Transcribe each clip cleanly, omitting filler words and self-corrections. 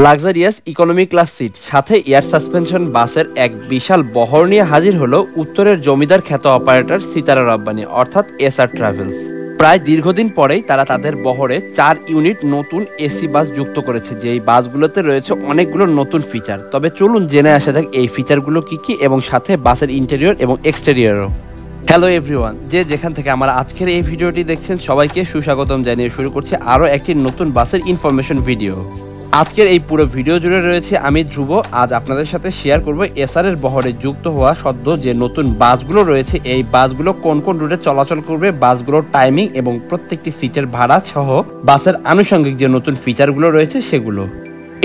Luxurious economy class seat সাথে air suspension বাসের এক বিশাল বহর নিয়ে হাজির হলো উত্তরের জমিদার খ্যাত অপারেটর সিতারা রব্বানি অর্থাৎ এসআর ট্রাভেলস। প্রায় দীর্ঘদিন পরেই তারা তাদের বহরে 4 ইউনিট নতুন এসি বাস যুক্ত করেছে, যেই বাসগুলোতে রয়েছে অনেকগুলো নতুন ফিচার। তবে চলুন জেনে আসা যাক এই ফিচারগুলো কি কি এবং সাথে বাসের ইন্টেরিয়র এবং এক্সটেরিয়রও। হ্যালো এভরিওয়ান, যে যেখান থেকে আমার আজকের এই ভিডিওটি দেখছেন সবাইকে সুস্বাগতম জানিয়ে শুরু করছি আরও একটি নতুন বাসের ইনফরমেশন ভিডিও। আজকের এই পুরো ভিডিও জুড়ে রয়েছে আমি ধ্রুব। আজ আপনাদের সাথে শেয়ার করব এসআর এর বহরে যুক্ত হওয়া সদ্য যে নতুন বাসগুলো রয়েছে, এই বাসগুলো কোন কোন রুটে চলাচল করবে, বাসগুলোর টাইমিং এবং প্রত্যেকটি সিটের ভাড়া সহ বাসের আনুষঙ্গিক যে নতুন ফিচারগুলো রয়েছে সেগুলো।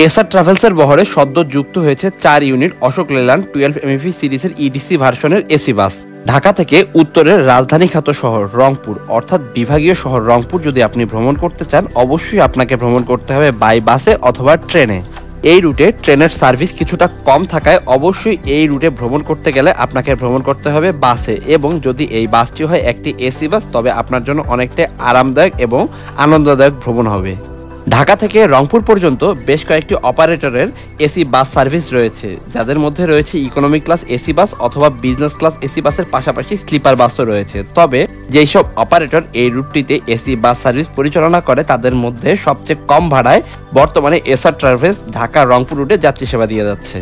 এসআর ট্রাভেলসের বহরে সদ্য যুক্ত হয়েছে 4 ইউনিট অশোক লেল্যান্ড 12 এমএফি সিরিজের ইডিসি ভার্সনের এসি বাস। ঢাকা থেকে উত্তরের রাজধানী খ্যাত শহর রংপুর অর্থাৎ বিভাগীয় শহর রংপুর যদি আপনি ভ্রমণ করতে চান, অবশ্যই আপনাকে ভ্রমণ করতে হবে বাই বাসে অথবা ট্রেনে। এই রুটে ট্রেনের সার্ভিস কিছুটা কম থাকায় অবশ্যই এই রুটে ভ্রমণ করতে গেলে আপনাকে ভ্রমণ করতে হবে বাসে, এবং যদি এই বাসটি হয় একটি এসি বাস তবে আপনার জন্য অনেকটাই আরামদায়ক এবং আনন্দদায়ক ভ্রমণ হবে। ঢাকা থেকে রংপুর পর্যন্ত বেশ কয়েকটি অপারেটরের এসি বাস সার্ভিস রয়েছে, যাদের মধ্যে রয়েছে ইকোনমি ক্লাস এসি বাস অথবা বিজনেস ক্লাস এসি বাসের পাশাপাশি স্লিপার বাসও রয়েছে। তবে যেই সব অপারেটর এই রুটটিতে এসি বাস সার্ভিস পরিচালনা করে তাদের মধ্যে সবচেয়ে কম ভাড়ায় বর্তমানে এসআর ট্রাভেলস ঢাকা রংপুর রুটে যাত্রী সেবা দিয়ে যাচ্ছে।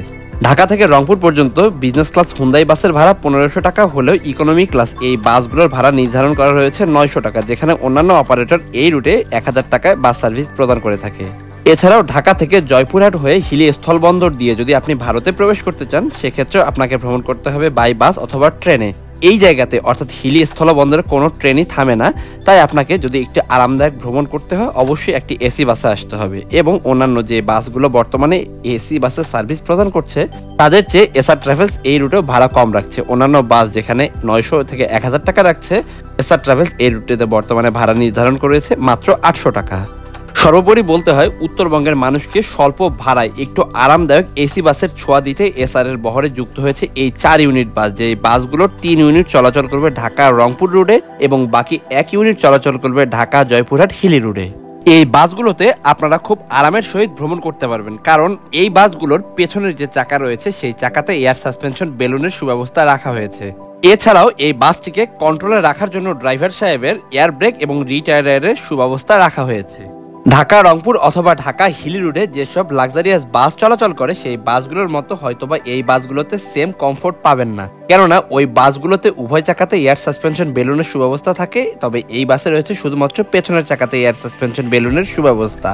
ঢাকা থেকে রংপুর পর্যন্ত বিজনেস ক্লাস হুন্দাই বাসের ভাড়া 1500 টাকা হলেও ইকোনমি ক্লাস এই বাসগুলোর ভাড়া নির্ধারণ করা হয়েছে 900 টাকা, যেখানে অন্যান্য অপারেটর এই রুটে 1000 টাকায় বাস সার্ভিস প্রদান করে থাকে। এছাড়াও ঢাকা থেকে জয়পুরহাট হয়ে হিলি স্থলবন্দর দিয়ে যদি আপনি ভারতে প্রবেশ করতে চান, সেক্ষেত্রেও আপনাকে ভ্রমণ করতে হবে বাই বাস অথবা ট্রেনে। এই জায়গাতে অর্থাৎ হিলি স্থলবন্দরে কোনো ট্রেনই থামে না, তাই আপনাকে যদি একটু আরামদায়ক ভ্রমণ করতে হয় অবশ্যই একটি এসি বাসে আসতে হবে। এবং অন্যান্য যে বাসগুলো বর্তমানে এসি বাসের সার্ভিস প্রদান করছে তাদের চেয়ে এসআর ট্রাভেলস এই রুটেও ভাড়া কম রাখছে। অন্যান্য বাস যেখানে 900 থেকে 1000 টাকা রাখছে, এসআর ট্রাভেলস এই রুটটিতে বর্তমানে ভাড়া নির্ধারণ করেছে মাত্র 800 টাকা। সর্বোপরি বলতে হয় উত্তরবঙ্গের মানুষকে স্বল্প ভাড়ায় একটু আরামদায়ক এসি বাসের ছোঁয়া দিতে এসআর এর বহরে যুক্ত হয়েছে এই 4 ইউনিট বাস। যে বাসগুলোর 3 ইউনিট চলাচল করবে ঢাকা রংপুর রুটে এবং বাকি 1 ইউনিট চলাচল করবে ঢাকা জয়পুরহাট হিলি রুটে। এই বাসগুলোতে আপনারা খুব আরামের সহিত ভ্রমণ করতে পারবেন, কারণ এই বাসগুলোর পেছনের যে চাকা রয়েছে সেই চাকাতে এয়ার সাসপেনশন বেলুনের সুব্যবস্থা রাখা হয়েছে। এছাড়াও এই বাসটিকে কন্ট্রোলে রাখার জন্য ড্রাইভার সাহেবের এয়ার ব্রেক এবং রিটায়ারের সুব্যবস্থা রাখা হয়েছে। ঢাকা রংপুর অথবা ঢাকা হিলি রুটে যেসব লাক্সারিয়াস বাস চলাচল করে সেই বাসগুলোর মতো হয়তোবা এই বাসগুলোতে সেম কমফোর্ট পাবেন না, কেননা ওই বাসগুলোতে উভয় চাকাতে এয়ার সাসপেনশন বেলুনের সুব্যবস্থা থাকে। তবে এই বাসে রয়েছে শুধুমাত্র পেছনের চাকাতে এয়ার সাসপেনশন বেলুনের সুব্যবস্থা।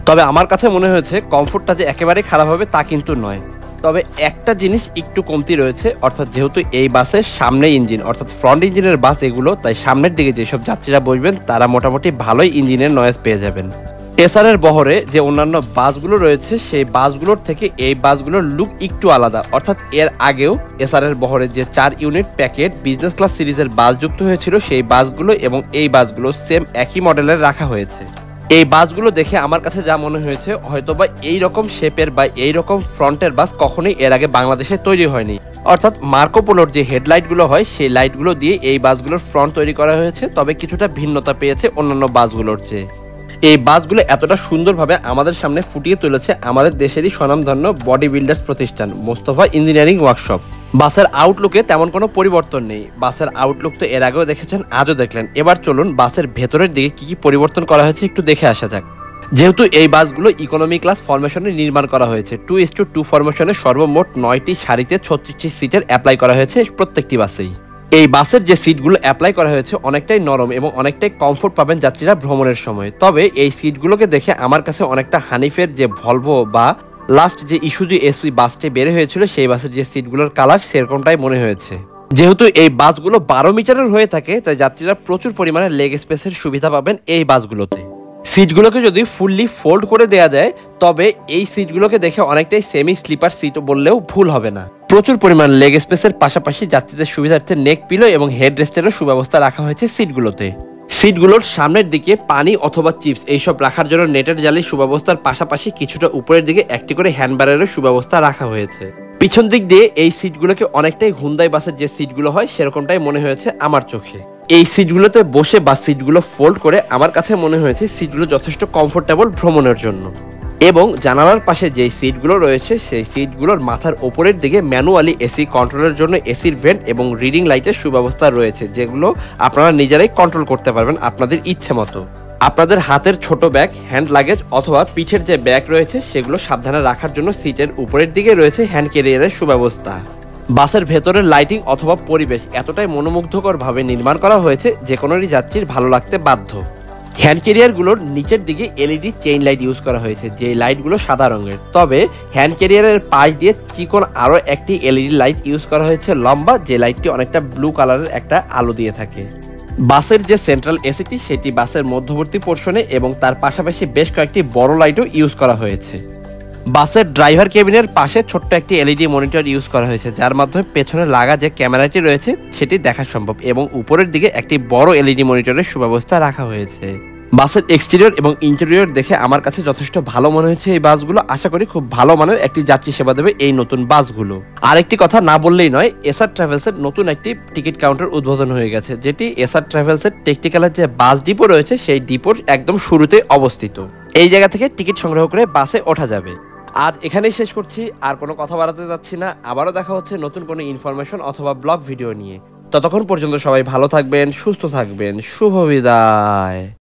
তবে আমার কাছে মনে হয়েছে কমফোর্টটা যে একেবারে খারাপ হবে তা কিন্তু নয়। তবে একটা জিনিস একটু কমতি রয়েছে, অর্থাৎ যেহেতু এই বাসের সামনে ইঞ্জিন অর্থাৎ ফ্রন্ট ইঞ্জিনের বাস এগুলো, তাই সামনের দিকে যেসব যাত্রীরা বসবেন তারা মোটামুটি ভালোই ইঞ্জিনের নয়েজ পেয়ে যাবেন। এসআর এর বহরে যে অন্যান্য বাসগুলো রয়েছে সেই বাসগুলোর থেকে এই বাসগুলোর লুক একটু আলাদা। অর্থাৎ এর আগেও এসআর এর বহরে যে 4 ইউনিট প্যাকেট বিজনেস ক্লাস সিরিজের বাস যুক্ত হয়েছিল সেই বাসগুলো এবং এই বাসগুলো সেম একই মডেলের রাখা হয়েছে। এই বাসগুলো দেখে আমার কাছে যা মনে হয়েছে, হয়তোবা এই রকম শেপের বা এই রকম ফ্রন্টের বাস কখনোই এর আগে বাংলাদেশে তৈরি হয়নি। অর্থাৎ মার্কো পোলোর যে হেডলাইটগুলো হয় সেই লাইটগুলো দিয়ে এই বাসগুলোর ফ্রন্ট তৈরি করা হয়েছে, তবে কিছুটা ভিন্নতা পেয়েছে অন্যান্য বাসগুলোর চেয়ে। এই বাসগুলো এতটা সুন্দরভাবে আমাদের সামনে ফুটিয়ে তুলেছে আমাদের দেশেরই স্বনামধন্য বডি বিল্ডার্স প্রতিষ্ঠান মোস্তফা ইঞ্জিনিয়ারিং ওয়ার্কশপ। বাসের আউটলুকে তেমন কোনো পরিবর্তন নেই। বাসের আউটলুক তো এর আগেও দেখেছেন, আজও দেখলেন। এবার চলুন বাসের ভেতরের দিকে কি কি পরিবর্তন করা হয়েছে একটু দেখে আসা যাক। যেহেতু এই বাসগুলো ইকোনমি ক্লাস ফরমেশনে নির্মাণ করা হয়েছে, 2:2 ফরমেশনে সর্বমোট 9টি সারিতে 36টি সিটের অ্যাপ্লাই করা হয়েছে প্রত্যেকটি বাসেই। এই বাসের যে সিটগুলো অ্যাপ্লাই করা হয়েছে অনেকটাই নরম এবং অনেকটাই কমফোর্ট পাবেন যাত্রীরা ভ্রমণের সময়। তবে এই সিটগুলোকে দেখে আমার কাছে অনেকটা হানিফের যে ভলভো বা লাস্ট যে ইস্যুজি এসপি বাসটি বের হয়েছিল সেই বাসের যে সিটগুলোর কালার সেরকমটাই মনে হয়েছে। যেহেতু এই বাসগুলো 12 মিটারের হয়ে থাকে, তাই যাত্রীরা প্রচুর পরিমাণে লেগ স্পেসের সুবিধা পাবেন এই বাসগুলোতে। সিটগুলোকে যদি ফুললি ফোল্ড করে দেওয়া যায় তবে এই সিটগুলোকে দেখে অনেকটাই সেমি স্লিপার সিট বললেও ভুল হবে না। প্রচুর পরিমাণ লেগ স্পেসের পাশাপাশি যাত্রীদের সুবিধার্থে নেক পিলো এবং হেড রেস্টেরও সুব্যবস্থা রাখা হয়েছে সিটগুলোতে। সিটগুলোর সামনের দিকে পানি অথবা চিপস এইসব রাখার জন্য নেটের জালির সুব্যবস্থার পাশাপাশি কিছুটা উপরের দিকে একটি করে হ্যান্ডবারেরও সুব্যবস্থা রাখা হয়েছে। পিছন দিক দিয়ে এই সিটগুলোকে অনেকটাই হুন্দাই বাসের যে সিটগুলো হয় সেরকমটাই মনে হয়েছে আমার চোখে। এই সিটগুলোতে বসে বা সিটগুলো ফোল্ড করে আমার কাছে মনে হয়েছে সিটগুলো যথেষ্ট কমফোর্টেবল ভ্রমণের জন্য। এবং জানালার পাশে যেই সিটগুলো রয়েছে সেই সিটগুলোর মাথার ওপরের দিকে ম্যানুয়ালি এসি কন্ট্রোলের জন্য এসির ভেন্ট এবং রিডিং লাইটের সুব্যবস্থা রয়েছে, যেগুলো আপনারা নিজেরাই কন্ট্রোল করতে পারবেন আপনাদের ইচ্ছে মতো। আপনাদের হাতের ছোট ব্যাগ, হ্যান্ড লাগেজ অথবা পিঠের যে ব্যাগ রয়েছে সেগুলো সাবধানে রাখার জন্য সিটের উপরের দিকে রয়েছে হ্যান্ড ক্যারিয়ারের সুব্যবস্থা। বাসের ভেতরের লাইটিং অথবা পরিবেশ এতটাই মনোমুগ্ধকরভাবে নির্মাণ করা হয়েছে যে কোনোই যাত্রীর ভালো লাগতে বাধ্য। হ্যান্ড ক্যারিয়ারগুলোর নিচের দিকে এলইডি চেইন লাইট ইউজ করা হয়েছে, যে লাইটগুলো সাদা রঙের। তবে হ্যান্ড ক্যারিয়ারের পাশ দিয়ে চিকন আরও একটি এলইডি লাইট ইউজ করা হয়েছে লম্বা, যে লাইটটি অনেকটা ব্লু কালারের একটা আলো দিয়ে থাকে। বাসের যে সেন্ট্রাল এসিটি সেটি বাসের মধ্যবর্তী পোর্শনে এবং তার পাশাপাশি বেশ কয়েকটি বড় লাইটও ইউজ করা হয়েছে। বাসের ড্রাইভার কেবিনের পাশে ছোট্ট একটি এলইডি মনিটর ইউজ করা হয়েছে, যার মাধ্যমে পেছনে লাগা যে ক্যামেরাটি রয়েছে সেটি দেখা সম্ভব, এবং উপরের দিকে একটি বড় এলইডি মনিটরের সুব্যবস্থা রাখা হয়েছে। বাসের এক্সটেরিয়র এবং ইন্টেরিয়র দেখে আমার কাছে যথেষ্ট ভালো মনে হয়েছে এই বাসগুলো। আশা করি খুব ভালো মানের একটি যাত্রী সেবা দেবে এই নতুন বাসগুলো। আরেকটি কথা না বললেই নয়, এসআর ট্রাভেলসের নতুন একটি টিকিট কাউন্টার উদ্বোধন হয়ে গেছে, যেটি এসআর ট্রাভেলসের টেকনিক্যালের যে বাস ডিপো রয়েছে সেই ডিপোর একদম শুরুতে অবস্থিত। এই জায়গা থেকে টিকিট সংগ্রহ করে বাসে ওঠা যাবে। আজ এখানেই শেষ করছি, আর কোনো কথা বাড়াতে যাচ্ছি না। আবারও দেখা হচ্ছে নতুন কোনো ইনফরমেশন অথবা ব্লগ ভিডিও নিয়ে। ততক্ষণ পর্যন্ত সবাই ভালো থাকবেন, সুস্থ থাকবেন। শুভ বিদায়।